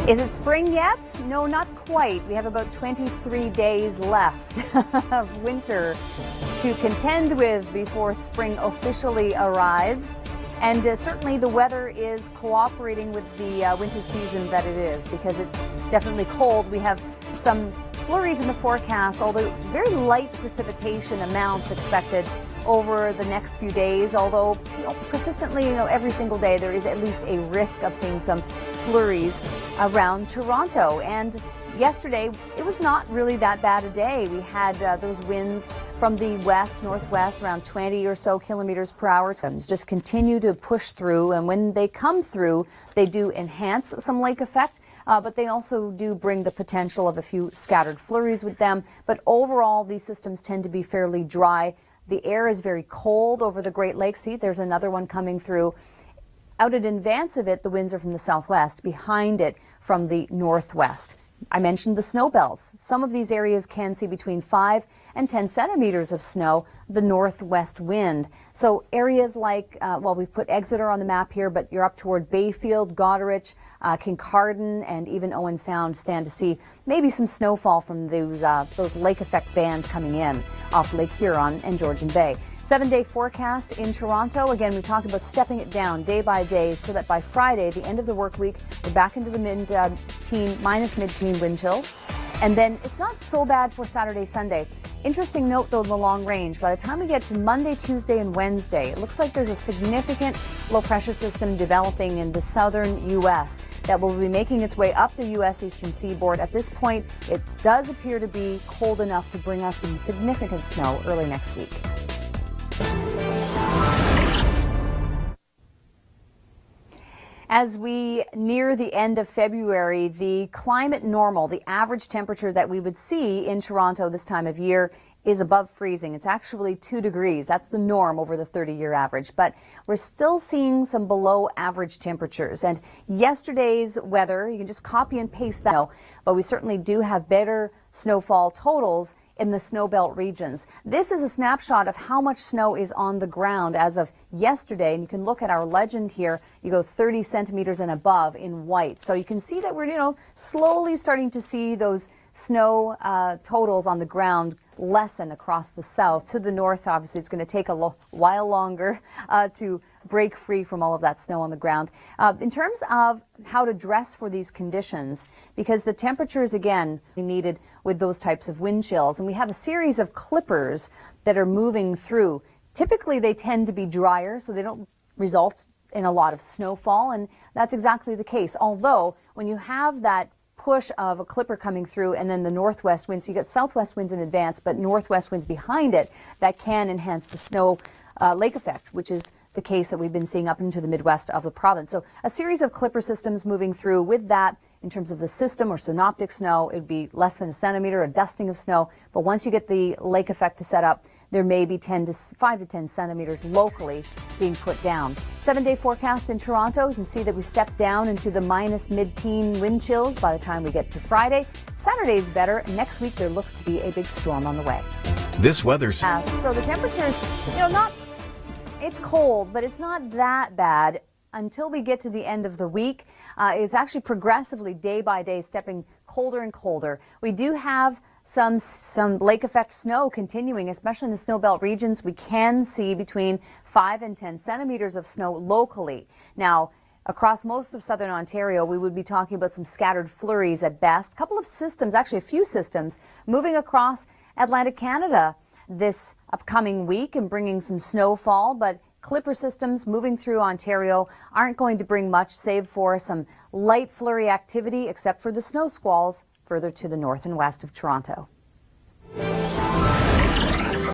Is it spring yet? No, not quite. We have about 23 days left of winter to contend with before spring officially arrives. And certainly the weather is cooperating with the winter season that it is, because it's definitely cold. We have some flurries in the forecast, although very light precipitation amounts expected over the next few days, although persistently, every single day there is at least a risk of seeing some flurries around Toronto. And yesterday, it was not really that bad a day. We had those winds from the west, northwest, around 20 or so kilometers per hour. Just continue to push through, and when they come through, they do enhance some lake effect. But they also do bring the potential of a few scattered flurries with them. But overall, these systems tend to be fairly dry. The air is very cold over the Great Lakes. See, there's another one coming through. Out in advance of it, the winds are from the southwest. Behind it, from the northwest. I mentioned the snow belts. Some of these areas can see between 5 and 10 centimeters of snow, the northwest wind. So areas like, we've put Exeter on the map here, but you're up toward Bayfield, Goderich, Kincardine, and even Owen Sound stand to see maybe some snowfall from those lake effect bands coming in off Lake Huron and Georgian Bay. 7-day forecast in Toronto. Again, we talked about stepping it down day by day so that by Friday, the end of the work week, we're back into the mid-teen wind chills. And then it's not so bad for Saturday, Sunday. Interesting note, though, the long range. By the time we get to Monday, Tuesday, and Wednesday, it looks like there's a significant low-pressure system developing in the southern U.S. that will be making its way up the U.S. eastern seaboard. At this point, it does appear to be cold enough to bring us some significant snow early next week. As we near the end of February, the climate normal, the average temperature that we would see in Toronto this time of year, is above freezing. It's actually 2 degrees. That's the norm over the 30-year average. But we're still seeing some below average temperatures. And yesterday's weather, you can just copy and paste that. But we certainly do have better snowfall totals in the snowbelt regions. This is a snapshot of how much snow is on the ground as of yesterday, and you can look at our legend here. You go 30 centimeters and above in white. So you can see that we're, slowly starting to see those snow totals on the ground lessen across the south. To the north, obviously, it's going to take a while longer to break free from all of that snow on the ground. In terms of how to dress for these conditions, because the temperatures, again, needed with those types of wind chills, and we have a series of clippers that are moving through. Typically, they tend to be drier, so they don't result in a lot of snowfall, and that's exactly the case. Although, when you have that push of a clipper coming through and then the northwest winds, so you get southwest winds in advance, but northwest winds behind it, that can enhance the snow lake effect, which is the case that we've been seeing up into the Midwest of the province. So a series of clipper systems moving through. With that, in terms of the system or synoptic snow, it would be less than a centimeter, a dusting of snow. But once you get the lake effect to set up, there may be 5 to 10 centimeters locally being put down. 7-day forecast in Toronto. You can see that we step down into the minus mid-teen wind chills by the time we get to Friday. Saturday's better. Next week, there looks to be a big storm on the way. This weather's... So the temperatures, it's cold, but it's not that bad until we get to the end of the week. It's actually progressively, day by day, stepping colder and colder. We do have some lake effect snow continuing, especially in the snowbelt regions. We can see between 5 and 10 centimeters of snow locally. Now, across most of southern Ontario, we would be talking about some scattered flurries at best. A couple of systems, actually a few systems, moving across Atlantic Canada this upcoming week and bringing some snowfall, but clipper systems moving through Ontario aren't going to bring much, save for some light flurry activity, except for the snow squalls further to the north and west of Toronto.